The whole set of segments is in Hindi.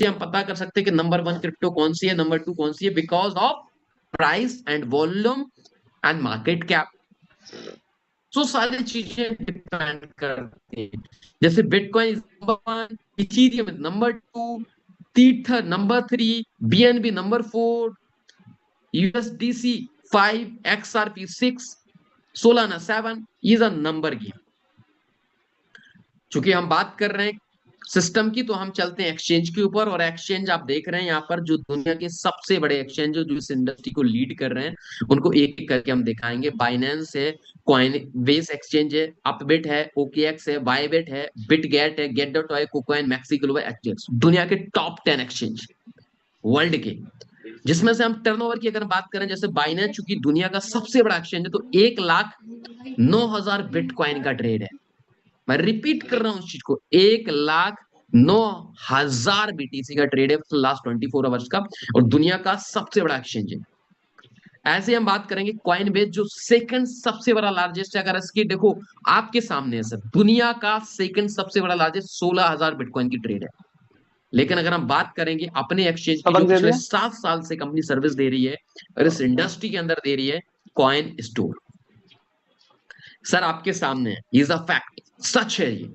हम पता कर सकते हैं कि नंबर 1 क्रिप्टो कौन सी है, नंबर 2 कौन सी है, because of price and volume and market cap. तो सारी चीजें डिपेंड करती हैं। जैसे Bitcoin number 1, Ethereum number 2, Tether number 3, BNB number 4, USDC 5, XRP 6, Solana 7 is a number game. चूंकि हम बात कर रहे हैं सिस्टम की, तो हम चलते हैं एक्सचेंज के ऊपर। और एक्सचेंज आप देख रहे हैं यहाँ पर, जो दुनिया के सबसे बड़े एक्सचेंज जो इस इंडस्ट्री को लीड कर रहे हैं, उनको एक एक करके हम दिखाएंगे। बाइनेंस है, कॉइन बेस एक्सचेंज है, अपबिट है, ओकेएक्स है, बायबिट है, बिटगेट है, Gate dot, KuCoin, MEXC global, exchange, दुनिया के टॉप 10 एक्सचेंज वर्ल्ड के। जिसमें से हम टर्नओवर की अगर बात करें, जैसे बाइनेंस चूंकि दुनिया का सबसे बड़ा एक्सचेंज है, तो 1,09,000 बिटकॉइन का ट्रेड है। मैं रिपीट कर रहा हूं उस चीज को, 1,09,000 बीटीसी का ट्रेड है लास्ट 24 आवर्स का, और दुनिया का सबसे बड़ा एक्सचेंज है। ऐसे हम बात करेंगे कॉइन बेस, जो सेकंड सबसे बड़ा लार्जेस्ट है। अगर इसकी देखो आपके सामने है सर, दुनिया का सेकंड सबसे बड़ा लार्जेस्ट 16,000 बिटकॉइन की ट्रेड है। लेकिन अगर हम बात करेंगे अपने एक्सचेंज की, जो सबक दे पिछले दिया। 7 साल से कंपनी सर्विस दे रही है और इस इंडस्ट्री के अंदर दे रही है, कॉइन स्टोर। सर आपके सामने है, इज अ फैक्ट, सच है ये।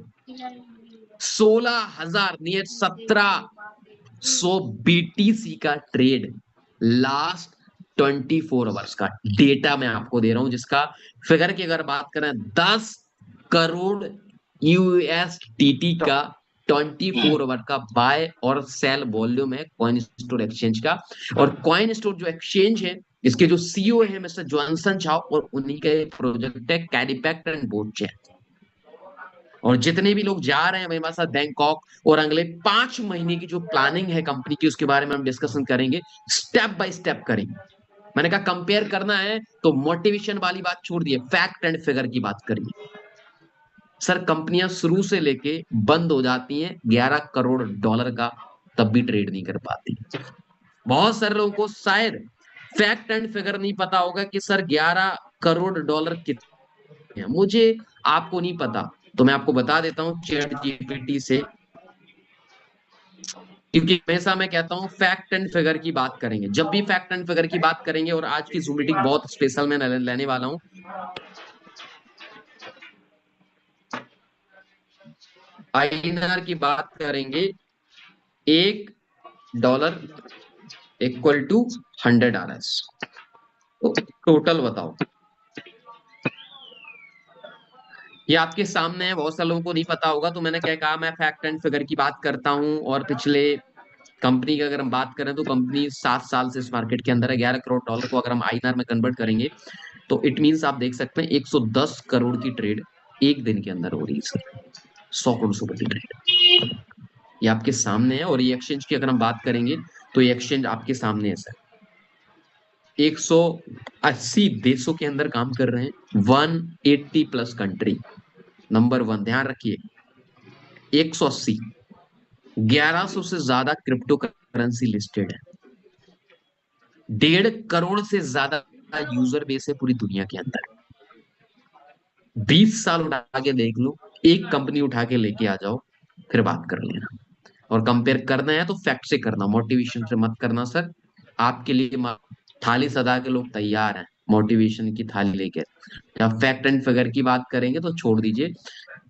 16,000 नियर 1,700 बीटीसी का ट्रेड लास्ट 24 आवर्स का डेटा मैं आपको दे रहा हूं, जिसका फिगर की अगर बात करें 10 करोड़ यूएसडीटी का 24 आवर का बाय और सेल वॉल्यूम है कॉइन स्टोर एक्सचेंज का। और कॉइन स्टोर जो एक्सचेंज है, इसके जो सीईओ है मिस्टर जॉनसन चाओ, और उन्हीं का प्रोजेक्ट है कैरीपैक्ट एंड बोट। और जितने भी लोग जा रहे हैं मेरे साथ बैंकॉक, और अगले 5 महीने की जो प्लानिंग है कंपनी की, उसके बारे में हम डिस्कशन करेंगे, स्टेप बाय स्टेप करेंगे। मैंने कहा कंपेयर करना है तो मोटिवेशन वाली बात छोड़ दिए, फैक्ट एंड फिगर की बात करिए। सर कंपनियां शुरू से लेके बंद हो जाती हैं 11 करोड़ डॉलर का, तब भी ट्रेड नहीं कर पाती। बहुत सारे लोगों को शायद फैक्ट एंड फिगर नहीं पता होगा कि सर 11 करोड़ डॉलर कितने हैं। मुझे, आपको नहीं पता, तो मैं आपको बता देता हूँ चैट जीपीटी से। क्योंकि हमेशा मैं कहता हूँ फैक्ट एंड फिगर की बात करेंगे, जब भी फैक्ट एंड फिगर की बात करेंगे। और आज की जूम मीटिंग बहुत स्पेशल मैं लेने वाला हूँ। आईएनआर की बात करेंगे, $1 इक्वल टू 100 RS। तो टोटल बताओ, ये आपके सामने है, बहुत सारे लोगों को नहीं पता होगा। तो मैंने क्या कहा, मैं फैक्ट एंड फिगर की बात करता हूँ। और पिछले कंपनी की अगर हम बात करें, तो कंपनी 7 साल से इस मार्केट के अंदर है। 11 करोड़ डॉलर को अगर हम आईएनआर में कन्वर्ट करेंगे, तो इट मींस आप देख सकते हैं 110 करोड़ की ट्रेड एक दिन के अंदर हो रही है सर। 100 करोड़ से बड़ी ट्रेड ये आपके सामने है। और ये एक्सचेंज की अगर हम बात करेंगे, तो ये एक्सचेंज आपके सामने है सर। 180 देशों के अंदर काम कर रहे हैं, 180 प्लस कंट्री। नंबर 1 ध्यान रखिए, 180, 1100 से ज्यादा क्रिप्टो करेंसी लिस्टेड है, 1.5 करोड़ से ज्यादा यूजर बेस है पूरी दुनिया के अंदर। 20 साल उठा के देख लो, एक कंपनी उठा के लेके आ जाओ, फिर बात कर लेना। और कंपेयर करना है तो फैक्ट से करना, मोटिवेशन से मत करना सर। आपके लिए थाली सदा के लोग तैयार हैं, मोटिवेशन की थाली लेके। जब फैक्ट एंड फिगर की बात करेंगे तो छोड़ दीजिए,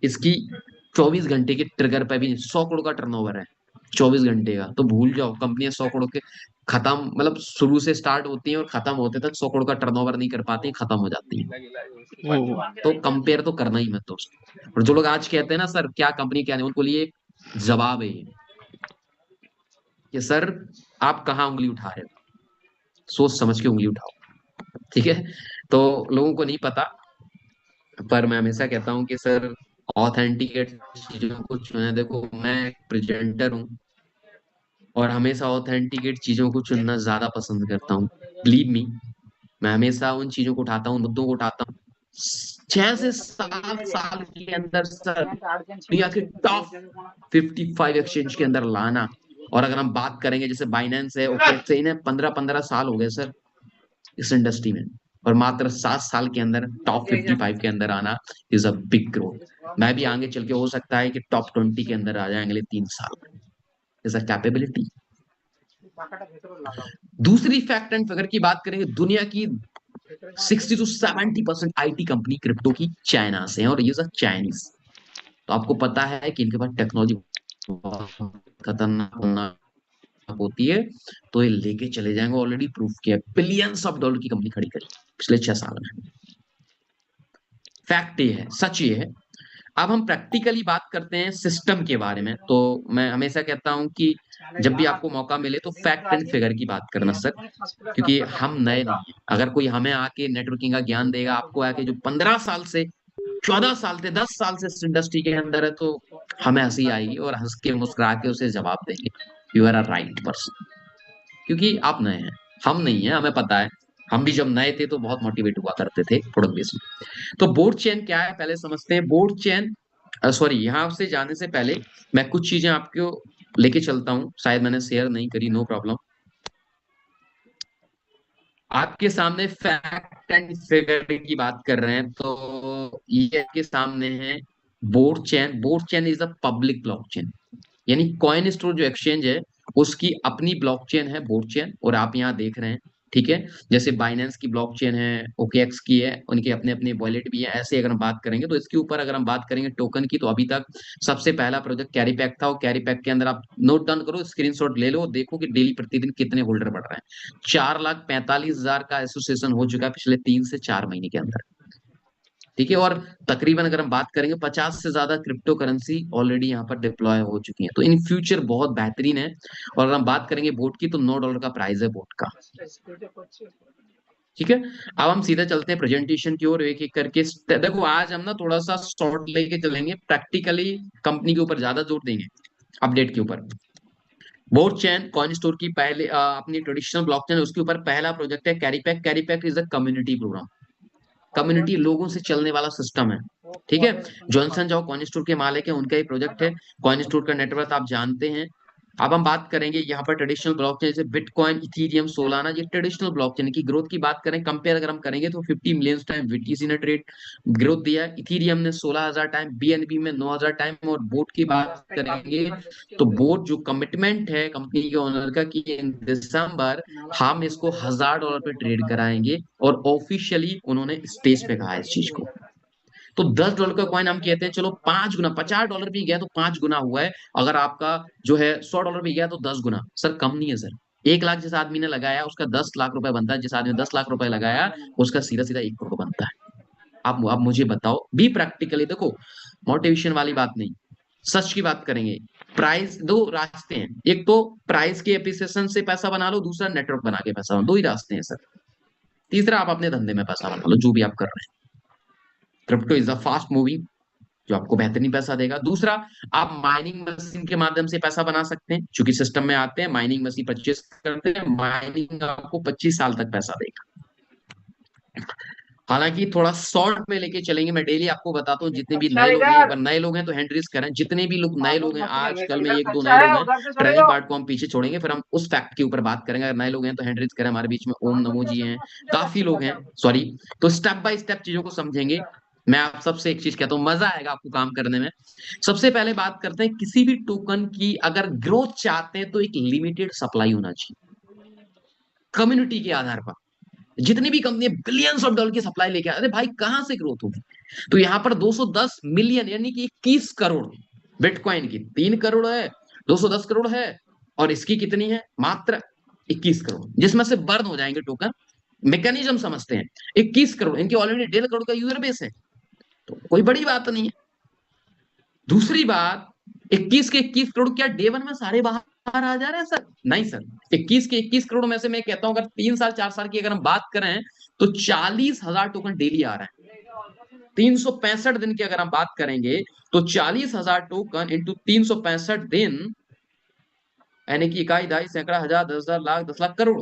इसकी 24 घंटे के ट्रिगर पे भी 100 करोड़ का टर्नओवर है। 24 घंटे का तो भूल जाओ, कंपनियां 100 करोड़ के खत्म, मतलब शुरू से स्टार्ट होती हैं और खत्म होते तक 100 करोड़ का टर्नओवर नहीं कर पाती, खत्म हो जाती है। तो कंपेयर तो करना ही मत दोस्त। और जो लोग आज कहते हैं ना सर क्या कंपनी क्या नहीं, उनको लिए जवाब है ये, कि सर आप कहाँ उंगली उठा रहे हो, सोच समझ के उंगली उठाओ। ठीक है। तो लोगों को नहीं पता, पर मैं हमेशा कहता हूँ कि सर ऑथेंटिकेट चीजों को चुने। देखो मैं एक प्रेजेंटर हूँ, और हमेशा ऑथेंटिकेट चीजों को चुनना ज्यादा पसंद करता हूँ। बिलीव मी, मैं हमेशा उन चीजों को उठाता हूँ, मुद्दों को उठाता हूँ। 6 से 7 साल के अंदर सर दुनिया के टॉप 55 एक्सचेंज के अंदर लाना। और अगर हम बात करेंगे जैसे बाइनेंस है, ओकेक्स है, इन्हें 15-15 साल हो गए सर इस इंडस्ट्री में। और मात्र 7 साल के अंदर टॉप 55 के अंदर आना इज अ बिग ग्रोथ। मैं भी आगे चल के हो सकता है कि टॉप 20 के अंदर आ जाए अगले 3 साल में। Is a capability. दूसरी फैक्ट एंड फिगर की बात करेंगे, दुनिया की 60 to 70% आईटी कंपनी क्रिप्टो की चाइना से है, और ये सब चाइनीज। तो आपको पता है कि इनके पास टेक्नोलॉजी खतरनाक होती है, तो ये लेके चले जाएंगे। ऑलरेडी प्रूफ किया, बिलियंस ऑफ डॉलर की कंपनी खड़ी करी पिछले 6 साल में। फैक्ट ये है, सच ये है। अब हम प्रैक्टिकली बात करते हैं सिस्टम के बारे में। तो मैं हमेशा कहता हूं कि जब भी आपको मौका मिले तो फैक्ट एंड फिगर की बात करना सर, क्योंकि हम नए नहीं हैं। अगर कोई हमें आके नेटवर्किंग का ज्ञान देगा, आपको आके जो 15 साल से 14 साल से 10 साल से इस इंडस्ट्री के अंदर है, तो हमें हंसी आएगी और हंस के मुस्कुरा के उसे जवाब देंगे, you are a right person. क्योंकि आप नए हैं, हम नहीं है, हमें पता है। हम भी जब नए थे तो बहुत मोटिवेट हुआ करते थे प्रोडक्ट बेस में। तो बोर्ड चेन क्या है पहले समझते हैं। बोर्ड चेन, सॉरी, यहाँ से जाने से पहले मैं कुछ चीजें आपको लेके चलता हूँ, शायद मैंने शेयर नहीं करी, नो प्रॉब्लम। आपके सामने फैक्ट एंड फिगर की बात कर रहे हैं, तो ये आपके सामने है board chain. Board chain is a public blockchain, यानी कॉइन स्टोर जो एक्सचेंज है उसकी अपनी ब्लॉकचेन है बोर्ड चेन, और आप यहाँ देख रहे हैं, ठीक है। जैसे बाइनेंस की ब्लॉकचेन है, ओकेएक्स की है, उनके अपने अपने वॉलेट भी है। ऐसे अगर हम बात करेंगे तो इसके ऊपर अगर हम बात करेंगे टोकन की, तो अभी तक सबसे पहला प्रोजेक्ट कैरीपैक था। और कैरीपैक के अंदर आप नोट डाउन करो, स्क्रीनशॉट ले लो, देखो कि डेली प्रतिदिन कितने होल्डर बढ़ रहे हैं। 4,45,000 का एसोसिएशन हो चुका है पिछले 3 से 4 महीने के अंदर, ठीक है। और तकरीबन अगर हम बात करेंगे 50 से ज्यादा क्रिप्टो करेंसी ऑलरेडी यहाँ पर डिप्लॉय हो चुकी है, तो इन फ्यूचर बहुत बेहतरीन है। और अगर हम बात करेंगे बोट की, तो $9 का प्राइस है बोट का, ठीक है। अब हम सीधा चलते हैं प्रेजेंटेशन की ओर, एक एक करके। देखो आज हम ना थोड़ा सा शॉर्ट लेके चलेंगे, प्रैक्टिकली कंपनी के ऊपर ज्यादा जोर देंगे, अपडेट के ऊपर। बोट चैन कॉइन स्टोर की पहले अपनी ट्रेडिशनल ब्लॉकचेन है, उसके ऊपर पहला प्रोजेक्ट है Carrypack. Carrypack is a community program, community लोगों से चलने वाला सिस्टम है, ठीक है। जॉनसन जो कॉइन स्टोर के मालिक है, उनका ही प्रोजेक्ट है। कॉइन स्टोर का नेटवर्क आप जानते हैं। अब हम बात करेंगे यहाँ पर ट्रेडिशनल ब्लॉकचेन जैसे बिटकॉइन, इथीरियम, सोलाना, ये ट्रेडिशनल ब्लॉकचेन की ग्रोथ की बात करें, कंपेयर अगर हम करेंगे तो 50 मिलियन टाइम बीटीसी ने ट्रेड ग्रोथ दिया है। इथीरियम ने 16,000 टाइम, बीएनबी में 9,000 टाइम। और बोट की बात करेंगे तो बोट जो कमिटमेंट है कंपनी के ओनर का कि इन दिसंबर हम इसको $1,000 पे ट्रेड कराएंगे, और ऑफिशियली उन्होंने स्टेज पे कहा है इस चीज को। तो $10 का कॉइन हम कहते हैं, चलो 5 गुना, $50 भी गया तो 5 गुना हुआ है। अगर आपका जो है $100 भी गया तो 10 गुना, सर कम नहीं है सर। 1 लाख जिस आदमी ने लगाया उसका 10 लाख रुपए बनता है, जिस आदमी ने 10 लाख रुपए लगाया उसका सीधा सीधा 1 करोड़ बनता है। आप मुझे बताओ, बी प्रैक्टिकली देखो, मोटिवेशन वाली बात नहीं, सच की बात करेंगे। प्राइस, दो रास्ते हैं, एक तो प्राइस के एप्रिसिएशन से पैसा बना लो, दूसरा नेटवर्क बना के पैसा बना, दो ही रास्ते हैं सर। तीसरा आप अपने धंधे में पैसा बना लो, जो भी आप कर रहे हैं। Crypto is a fast moving, जो आपको बेहतरीन पैसा देगा। दूसरा, आप माइनिंग मशीन के माध्यम से पैसा बना सकते हैं, क्योंकि सिस्टम में आते हैं, माइनिंग मशीन परचेस करते हैं, माइनिंग आपको 25 साल तक पैसा देगा। हालांकि थोड़ा शॉर्ट में लेके चलेंगे, मैं डेली आपको बताता हूँ जितने भी नए लोग हैं, अगर नए लोग हैं तो हैंड रेज करें, जितने भी लोग नए लोग हैं, आजकल में एक दो नए लोग हैं, ट्रेनिंग पार्ट को हम पीछे छोड़ेंगे, फिर हम उस फैक्ट के ऊपर बात करेंगे। अगर नए लोग हैं तो हैंड रेज करें, हमारे बीच में ओम नमो जी हैं, काफी लोग हैं, सॉरी। तो स्टेप बाय स्टेप चीजों को समझेंगे। मैं आप सबसे एक चीज कहता हूँ, मजा आएगा आपको काम करने में। सबसे पहले बात करते हैं, किसी भी टोकन की अगर ग्रोथ चाहते हैं तो एक लिमिटेड सप्लाई होना चाहिए, कम्युनिटी के आधार पर। जितनी भी कंपनी बिलियंस ऑफ डॉलर की सप्लाई लेके अरे भाई कहां से ग्रोथ होगी। तो यहां पर 210 मिलियन यानी कि 21 करोड़ बिटकॉइन की, 3 करोड़ है, 210 करोड़ है, और इसकी कितनी है, मात्र 21 करोड़, जिसमें से बर्न हो जाएंगे टोकन। मैकेनिज्म समझते हैं, 21 करोड़, इनकी ऑलरेडी 1.5 करोड़ का यूजर बेस है, तो कोई बड़ी बात नहीं है। दूसरी बात, 21 के 21 करोड़ क्या डे वन में सारे बाहर आ जा रहे हैं सर? नहीं सर। 21 के 21 करोड़ में से मैं कहता हूं, अगर 3 साल 4 साल की अगर हम बात करें तो 40,000 टोकन डेली आ रहे हैं। 365 दिन की अगर हम बात करेंगे तो 40,000 टोकन इंटू 365 दिन, यानी कि इकाई, दहाई, सैकड़ा, हजार, 10,000, लाख, 10 लाख, करोड़,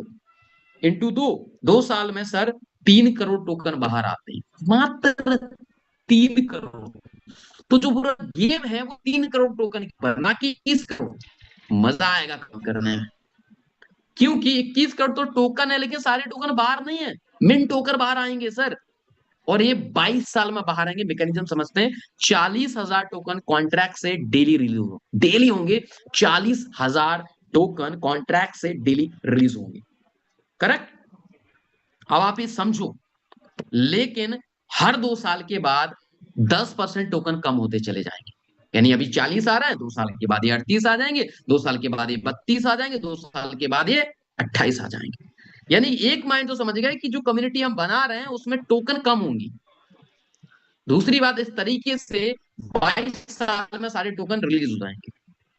इंटू 2 साल में सर 3 करोड़ टोकन बाहर आते हैं, मात्र 3 करोड़। तो जो पूरा गेम है वो 3 करोड़ टोकन के ऊपर, ना कि 21 करोड़। मजा आएगा काम करने में, क्योंकि 21 करोड़ तो टोकन है, लेकिन सारे टोकन बाहर नहीं है, मिन टोकन बाहर आएंगे सर। और ये 22 साल में बाहर आएंगे। मैकेनिज्म समझते हैं, 40,000 टोकन कॉन्ट्रैक्ट से डेली रिलीज हो, डेली होंगे 40,000 टोकन कॉन्ट्रैक्ट से डेली रिलीज होंगे। करेक्ट। अब आप ये समझो, लेकिन हर 2 साल के बाद 10% टोकन कम होते चले जाएंगे। यानी अभी 40 आ रहा है, 2 साल के बाद ये 38 आ जाएंगे, 2 साल के बाद ये 32 आ जाएंगे, 2 साल के बाद ये 28 आ जाएंगे। यानी एक माइंड तो समझ गए कि जो कम्युनिटी हम बना रहे हैं उसमें टोकन कम होंगी। दूसरी बात, इस तरीके से 22 साल में सारे टोकन रिलीज हो जाएंगे।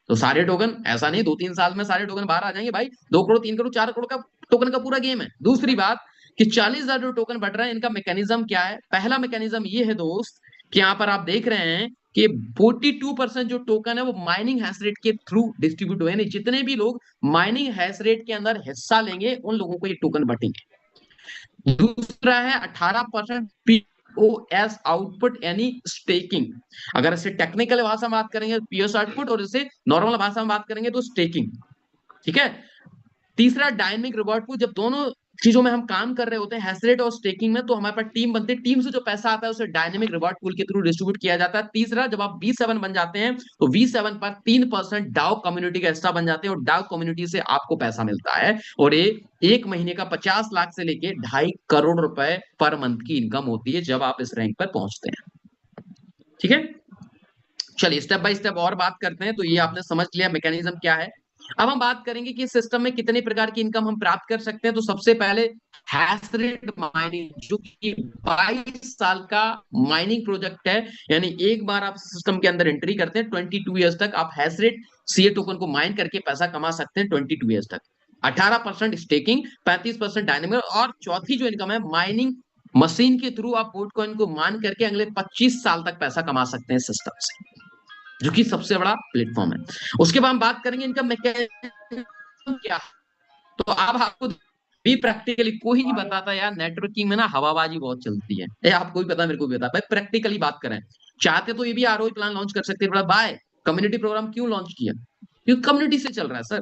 तो सारे टोकन ऐसा नहीं 2-3 साल में सारे टोकन बाहर आ जाएंगे भाई, 2 करोड़ 3 करोड़ 4 करोड़ का टोकन का पूरा गेम है। दूसरी बात कि 40,000 जो टोकन बढ़ रहे हैं, इनका मैकेनिज्म क्या है? पहला मैकेनिज्म ये है दोस्त कि यहां पर आप देख रहे हैं कि 42% जो टोकन है वो माइनिंग हैश रेट के थ्रू डिस्ट्रीब्यूट हुए। जितने भी लोग माइनिंग हैश रेट के अंदर हिस्सा लेंगे उन लोगों को ये टोकन बटेंगे। दूसरा है 18% पीओएस आउटपुट यानी स्टेकिंग। अगर इसे टेक्निकल भाषा में बात करेंगे पीओएस आउटपुट, और इसे नॉर्मल भाषा में बात करेंगे तो स्टेकिंग। ठीक है। तीसरा डायनेमिक रिवॉर्ड पूल। जब दोनों चीजों में हम काम कर रहे होते हैं, हैश रेट और स्टेकिंग में, तो हमारे पास टीम बनती है, टीम से जो पैसा आता है उसे डायनेमिक रिवॉर्ड पूल के थ्रू डिस्ट्रीब्यूट किया जाता है। तीसरा, जब आप V7 बन जाते हैं तो V7 पर 3% डाउ कम्युनिटी का हिस्सा बन जाते हैं, और डाउ कम्युनिटी से आपको पैसा मिलता है। और ये एक महीने का 50 लाख से लेके 2.5 करोड़ रुपए पर मंथ की इनकम होती है जब आप इस रैंक पर पहुंचते हैं। ठीक है। चलिए स्टेप बाय स्टेप और बात करते हैं। तो ये आपने समझ लिया मैकेनिज्म क्या है। अब हम बात करेंगे कि सिस्टम में कितने प्रकार की इनकम हम प्राप्त कर सकते हैं। तो सबसे पहले हैश रेट माइनिंग, जो कि 22 साल का माइनिंग प्रोजेक्ट है। यानी एक बार आप सिस्टम के अंदर एंट्री करते हैं, 22 ईयर्स तक आप हैश रेट सीए टोकन को माइन करके पैसा कमा सकते हैं 22 ईयर्स तक। 18% स्टेकिंग, 35% डायनेमिक, और चौथी जो इनकम है माइनिंग मशीन के थ्रू आप बिटकॉइन को मान करके अगले 25 साल तक पैसा कमा सकते हैं सिस्टम से, जो कि सबसे बड़ा प्लेटफॉर्म है। उसके बाद हम बात करेंगे इनका मैकेनिज्म क्या। तो अब आपको भी प्रैक्टिकली कोई नहीं बताता यार, नेटवर्किंग में ना हवाबाजी बहुत चलती है, ये आपको भी पता मेरे को भी पता। भाई प्रैक्टिकली बात करें, चाहते तो ये भी आरओई प्लान लॉन्च कर सकते हैं। बाय कम्युनिटी प्रोग्राम क्यों लॉन्च किया? क्योंकि कम्युनिटी से चल रहा है सर।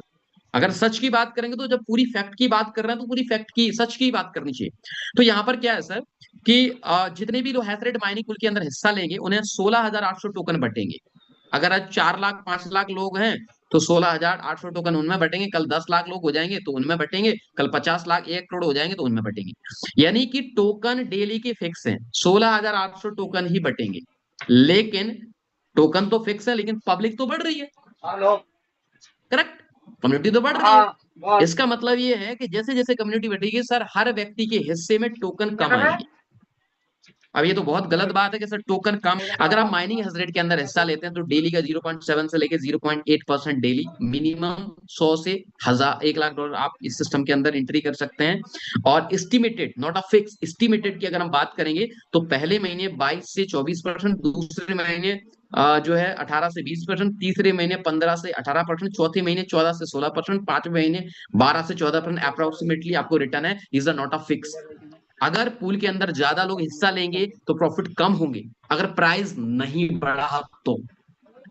अगर सच की बात करेंगे तो जब पूरी फैक्ट की बात कर रहे हैं तो पूरी फैक्ट की, सच की बात करनी चाहिए। तो यहाँ पर क्या है सर कि जितने भी लोग हैश रेट माइनिंग पूल के अंदर हिस्सा लेंगे उन्हें 16,800 टोकन बटेंगे। अगर आज 4 लाख 5 लाख लोग हैं तो 16,800 टोकन उनमें बटेंगे। कल 10 लाख लोग हो जाएंगे तो उनमें बटेंगे। कल 50 लाख 1 करोड़ हो जाएंगे तो उनमें बटेंगे। यानी कि टोकन डेली के फिक्स हैं, 16,800 टोकन ही बटेंगे। लेकिन टोकन तो फिक्स है, लेकिन पब्लिक तो बढ़ रही है। करेक्ट। कम्युनिटी तो बढ़ रही है। इसका मतलब ये है कि जैसे जैसे कम्युनिटी बढ़ेगी सर, हर व्यक्ति के हिस्से में टोकन कम आएंगे। अब ये तो बहुत गलत बात है कि सर टोकन कम। अगर आप माइनिंग हैश रेट के अंदर हिस्सा लेते हैं तो डेली का 0.7 से लेके 0.8% डेली, मिनिमम 100 से 1000 $1 लाख आप इस सिस्टम के अंदर एंट्री कर सकते हैं। और estimated, not a fix, estimated की अगर हम बात करेंगे तो पहले महीने 22 से 24%, दूसरे महीने जो है 18 से 20%, तीसरे महीने 15 से 18%, चौथे महीने 14 से 16%, पांचवें महीने 12 से 14% अप्रोक्सीमेटली आपको रिटर्न है। Is a not a fix. अगर पूल के अंदर ज्यादा लोग हिस्सा लेंगे तो प्रॉफिट कम होंगे, अगर प्राइस नहीं बढ़ा तो।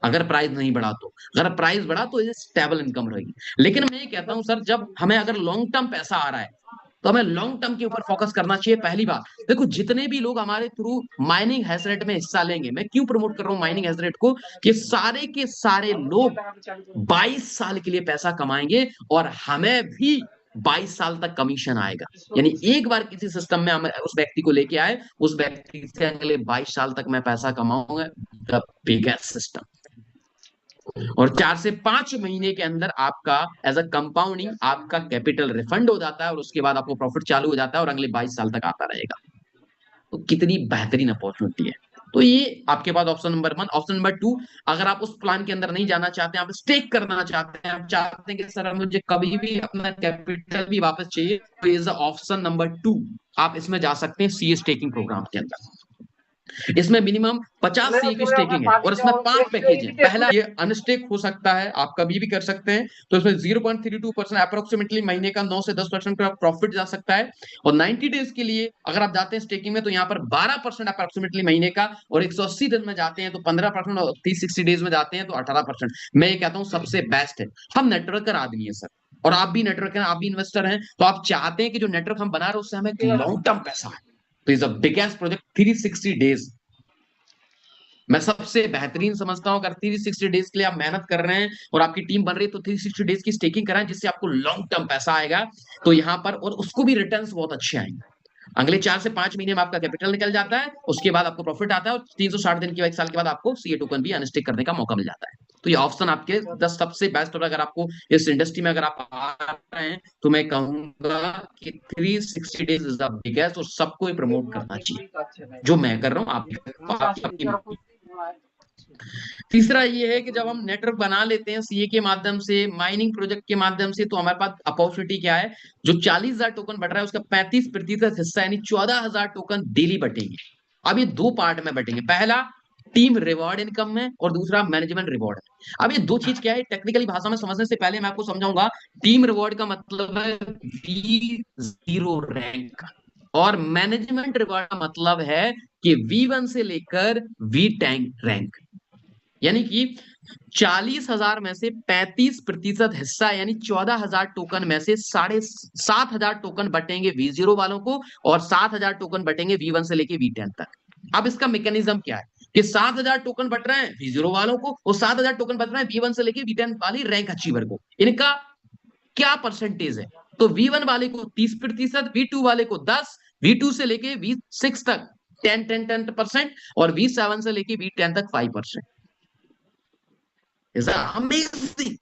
अगर प्राइस नहीं बढ़ा तो, अगर प्राइस बढ़ा तो ये स्टेबल इनकम रहेगी। लेकिन मैं ये कहता हूं सर, जब हमें अगर लॉन्ग टर्म पैसा आ रहा है तो हमें लॉन्ग टर्म के ऊपर फोकस करना चाहिए। पहली बात देखो, जितने भी लोग हमारे थ्रू माइनिंग हैश रेट में हिस्सा लेंगे, मैं क्यों प्रमोट कर रहा हूं माइनिंग हैश रेट को, कि सारे के सारे लोग 22 साल के लिए पैसा कमाएंगे और हमें भी 22 साल तक कमीशन आएगा। यानी एक बार किसी सिस्टम में हम उस व्यक्ति को लेके आए, उस व्यक्ति से अगले 22 साल तक मैं पैसा कमाऊंगा। The biggest system. और 4 से 5 महीने के अंदर आपका एज अ कंपाउंडिंग आपका कैपिटल रिफंड हो जाता है, और उसके बाद आपको प्रॉफिट चालू हो जाता है और अगले 22 साल तक आता रहेगा। तो कितनी बेहतरीन अपॉर्चुनिटी है। तो ये आपके पास ऑप्शन नंबर 1। ऑप्शन नंबर 2, अगर आप उस प्लान के अंदर नहीं जाना चाहते, आप स्टेक करना चाहते हैं, आप चाहते हैं कि सर मुझे कभी भी अपना कैपिटल भी वापस चाहिए, तो इज ऑप्शन नंबर 2। आप इसमें जा सकते हैं सीए स्टेकिंग प्रोग्राम के अंदर। इसमें मिनिमम 50 सीए की स्टेकिंग है और इसमें 5 पैकेज है। पहला, ये अनस्टेक हो सकता है, आप कभी भी कर सकते हैं। तो इसमें 0.32% अप्रोक्सीमेटली महीने का 9 से 10% का प्रॉफिट जा सकता है। और 90 डेज के लिए अगर आप जाते हैं स्टेकिंग में तो यहाँ पर 12% अप्रोक्सीमेटली महीने का, और 180 दिन में जाते हैं तो 15%, और 360 डेज में जाते हैं तो 18%। मैं ये कहता हूँ सबसे बेस्ट है। हम नेटवर्कर आदमी है सर, और आप भी नेटवर्कर हैं, आप भी इन्वेस्टर हैं, तो आप चाहते हैं कि जो नेटवर्क हम बना रहे हैं उससे हमें लॉन्ग टर्म पैसा है। तो is the biggest project 360 days. मैं सबसे बेहतरीन समझता हूं अगर 360 डेज के लिए आप मेहनत कर रहे हैं और आपकी टीम बन रही है तो 360 डेज की स्टेकिंग कराएं जिससे आपको लॉन्ग टर्म पैसा आएगा। तो यहां पर और उसको भी रिटर्न्स बहुत अच्छे आएंगे। अगले 4 से 5 महीने में आपका कैपिटल निकल जाता है, उसके बाद आपको प्रॉफिट आता है और 360 दिन के बाद 1 साल के बाद आपको सीए टोकन भी अनस्टेक करने का मौका मिल जाता है। तो ये ऑप्शन आपके 10 सबसे बेस्ट। और अगर आपको इस इंडस्ट्री में अगर आप आ रहे हैं तो मैं कहूंगा कि 360 डेज इज द बिगेस्ट और सबको ये प्रमोट करना चाहिए। जो मैं कर रहा हूँ आप तीसरा ये है कि जब हम नेटवर्क बना लेते हैं सीए के माध्यम से, माइनिंग प्रोजेक्ट के माध्यम से, तो हमारे पास अपॉर्चुनिटी क्या है, जो 40,000 टोकन बढ़ रहा है उसका 35% हिस्सा यानी 14,000 टोकन डेली बटेंगे। अब ये दो पार्ट में बटेंगे, पहला टीम रिवॉर्ड इनकम में और दूसरा मैनेजमेंट रिवॉर्ड। अब ये दो चीज क्या है टेक्निकली भाषा में समझने से पहले मैं आपको समझाऊंगा। टीम रिवॉर्ड का मतलब है V0 रैंक और मैनेजमेंट रिवॉर्ड का मतलब है कि V1 से लेकर V10 रैंक। यानी कि 40,000 में से 35% हिस्सा यानी 14,000 टोकन में से 7,500 टोकन बटेंगे V0 वालों को और 7,000 टोकन बटेंगे V1 से लेके V10 तक। अब इसका मैकेनिज्म क्या है कि 7,000 टोकन बट रहे हैं V0 वालों को और 7,000 टोकन बट रहे हैं V1 से लेके V10 वाली रैंक अचीवर को। इनका क्या परसेंटेज है, तो V1 वाले को 30%, V2 वाले को 10, V2 से लेके V6 तक 10% और V7 से लेके V10 तक 5%। अमेजिंग।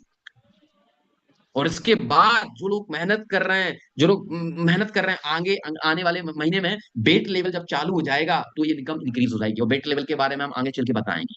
और इसके बाद जो लोग मेहनत कर रहे हैं, जो लोग मेहनत कर रहे हैं, आगे आने वाले महीने में बेट लेवल जब चालू हो जाएगा तो ये इनकम इंक्रीज हो जाएगी और बेट लेवल के बारे में हम आगे चल के बताएंगे।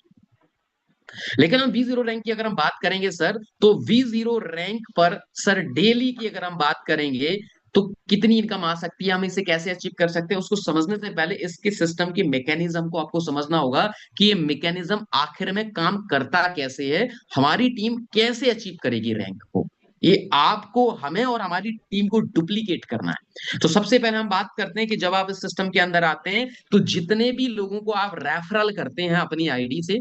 लेकिन हम V0 रैंक की अगर हम बात करेंगे सर, तो V0 रैंक पर सर डेली की अगर हम बात करेंगे तो कितनी इनकम आ सकती है, हम इसे कैसे अचीव कर सकते हैं, उसको समझने से पहले इसके सिस्टम की मैकेनिज्म को आपको समझना होगा कि ये मैकेनिज्म आखिर में काम करता कैसे है, हमारी टीम कैसे अचीव करेगी रैंक को। ये आपको, हमें और हमारी टीम को डुप्लीकेट करना है। तो सबसे पहले हम बात करते हैं कि जब आप इस सिस्टम के अंदर आते हैं तो जितने भी लोगों को आप रेफरल करते हैं अपनी आईडी से,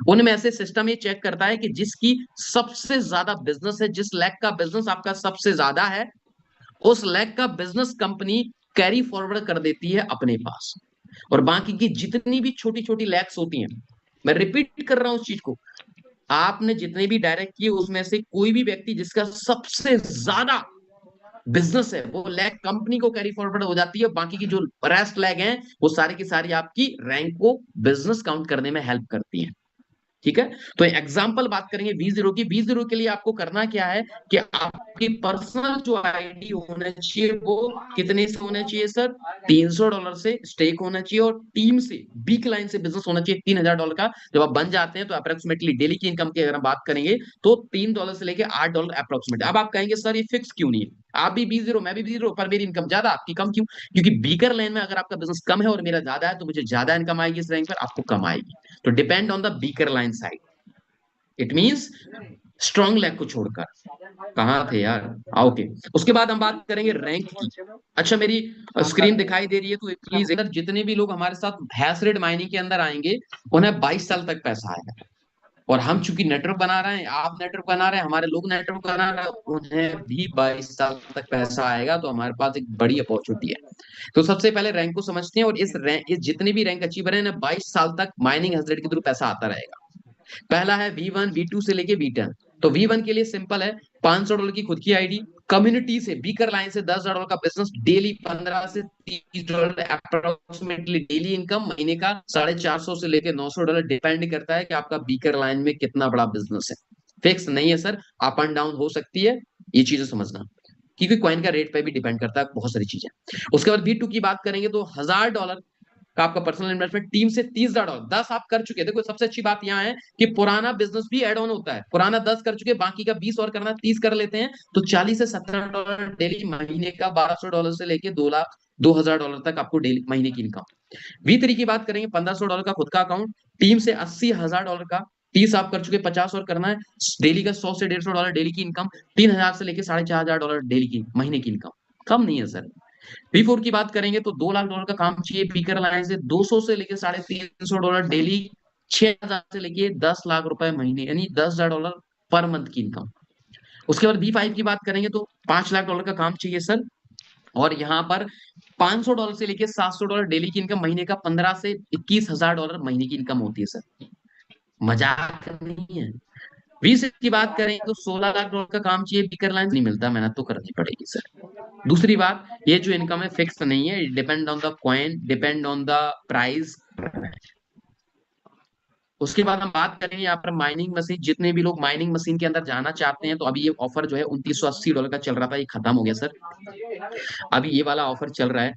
उनमें से सिस्टम ये चेक करता है कि जिसकी सबसे ज्यादा बिजनेस है, जिस लैक का बिजनेस आपका सबसे ज्यादा है, उस लैक का बिजनेस कंपनी कैरी फॉरवर्ड कर देती है अपने पास। और बाकी की जितनी भी छोटी छोटी लैक्स होती हैं, मैं रिपीट कर रहा हूं उस चीज को, आपने जितने भी डायरेक्ट किए उसमें से कोई भी व्यक्ति जिसका सबसे ज्यादा बिजनेस है वो लैग कंपनी को कैरी फॉरवर्ड हो जाती है। बाकी की जो रेस्ट लैग हैं वो सारी की सारी आपकी रैंक को बिजनेस काउंट करने में हेल्प करती हैं। ठीक है, तो एग्जाम्पल बात करेंगे V0 की। V0 के लिए आपको करना क्या है कि आपकी पर्सनल जो आईडी होना चाहिए वो कितने से होना चाहिए सर, $300 से स्टेक होना चाहिए और टीम से बी क्लाइंट से बिजनेस होना चाहिए $3,000 का। जब आप बन जाते हैं तो अप्रोक्सीमेटली डेली की इनकम की अगर हम बात करेंगे तो $3 से लेके $8 अप्रोक्सीमेट। अब आप कहेंगे सर ये फिक्स क्यों नहीं है, आप भी B0 मैं भी B0 पर मेरी इनकम ज्यादा आपकी कम क्यों, क्योंकि बीकर लाइन में अगर आपका बिजनेस कम है और मेरा ज्यादा है तो मुझे ज्यादा इनकम आएगी इस रैंक पर, आपको कम आएगी। तो depend on the beaker line side, it means strong leg को छोड़कर। कहाँ थे यार, ओके। उसके बाद हम बात करेंगे रैंक की। अच्छा मेरी स्क्रीन दिखाई दे रही है तो प्लीज इधर जितने भी लोग हमारे साथ हैश रेट माइनिंग के अंदर आएंगे उन्हें 22 साल तक पैसा आएगा। और हम चूंकि नेटवर्क बना रहे हैं, आप नेटवर्क बना रहे हैं, हमारे लोग नेटवर्क बना रहे हैं, उन्हें भी 22 साल तक पैसा आएगा। तो हमारे पास एक बड़ी अपॉर्चुनिटी है। तो सबसे पहले रैंक को समझते हैं और इस रैंक, इस जितने भी रैंक अचीवर है ना 22 साल तक माइनिंग हैश रेट के थ्रू पैसा आता रहेगा। पहला है V1, V2 से लेके V10। तो V1 के लिए सिंपल है, $500 की खुद की आईडी, कम्युनिटी से बीकर लाइन से $10 का बिजनेस, डेली $15 से $30 अप्रोक्सीमेटली डेली इनकम, महीने का 450 से लेके $900 डिपेंड करता है कि आपका बीकर लाइन में कितना बड़ा बिजनेस है। फिक्स नहीं है सर, अप एंड डाउन हो सकती है, ये चीजें समझना, क्योंकि कॉइन का रेट पे भी डिपेंड करता है बहुत सारी चीजें। उसके बाद V2 की बात करेंगे तो $1,000 का आपका पर्सनल इन्वेस्टमेंट, टीम से $30, 10 आप कर चुके। देखो सबसे अच्छी बात यहां है कि पुराना बिजनेस भी एड ऑन होता है, पुराना 10 कर चुके, बाकी का 20 और करना, 30 कर लेते हैं तो $40 से $17 डेली, महीने का $1,200 से लेके 2 लाख $2,000 तक आपको डेली महीने की इनकम। V3 की बात करेंगे, $1,500 का खुद का अकाउंट, टीम से $80,000 का, 30 आप कर चुके, 50 और करना है, डेली का $100 से $150 डेली की इनकम, 3,000 से लेके $4,500 डेली की महीने की इनकम। कम नहीं है सर। V4 की बात करेंगे तो $2 लाख का काम चाहिए, पीकर लाइन से 200 से लेके $350 डेली, 6,000 से लेके 10 लाख रुपए महीने यानी $10,000 पर मंथ की इनकम। उसके बाद B5 की बात करेंगे तो $5 लाख का काम चाहिए सर, और यहाँ पर $500 से लेके $700 डेली की इनकम, महीने का 15 से $21,000 महीने की इनकम होती है सर। मजाक नहीं है। 20 की बात करें तो $16 लाख का काम चाहिए, बिकर लाइन नहीं मिलता, मेहनत तो करनी पड़ेगी सर। दूसरी बात, ये जो इनकम है फिक्स नहीं है, depend on the coin, depend on the price. उसके बाद हम बात करेंगे यहाँ पर माइनिंग मशीन, जितने भी लोग माइनिंग मशीन के अंदर जाना चाहते हैं, तो अभी ये ऑफर जो है $2980 का चल रहा था, ये खत्म हो गया सर। अभी ये वाला ऑफर चल रहा है,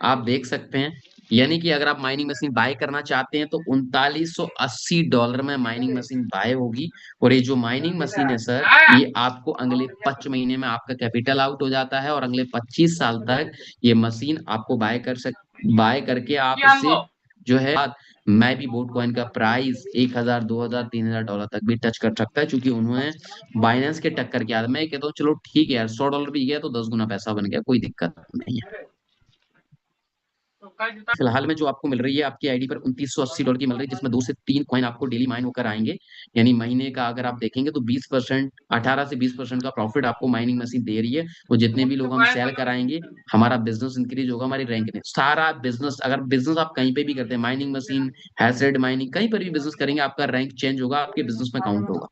आप देख सकते हैं। यानी कि अगर आप माइनिंग मशीन बाय करना चाहते हैं तो $3980 में माइनिंग मशीन बाय होगी। और ये जो माइनिंग मशीन है सर, ये आपको अगले 5 महीने में आपका कैपिटल आउट हो जाता है, और अगले 25 साल तक ये मशीन आपको बाय करके आप इससे जो है, मैं भी बोट कॉइन का प्राइस 1,000 2,000 $3,000 तक भी टच कर सकता है, क्योंकि उन्होंने बाइनेंस के टक्कर किया। मैं कहता हूँ चलो ठीक है यार, $100 भी गया तो 10 गुना पैसा बन गया, कोई दिक्कत नहीं है। फिलहाल में जो आपको मिल रही है आपकी आईडी पर $2980 की मिल रही है, जिसमें 2 से 3 कॉइन आपको डेली माइन होकर आएंगे। यानी महीने का अगर आप देखेंगे तो 20%, 18 से 20% का प्रॉफिट आपको माइनिंग मशीन दे रही है। वो जितने भी लोग हम सेल कराएंगे, हमारा बिजनेस इंक्रीज होगा, हमारी रैंक ने सारा बिजनेस, अगर बिजनेस आप कहीं पे भी करते हैं, माइनिंग मशीन, हैशरेट माइनिंग, कहीं पर भी बिजनेस करेंगे, आपका रैंक चेंज होगा, आपके बिजनेस में काउंट होगा।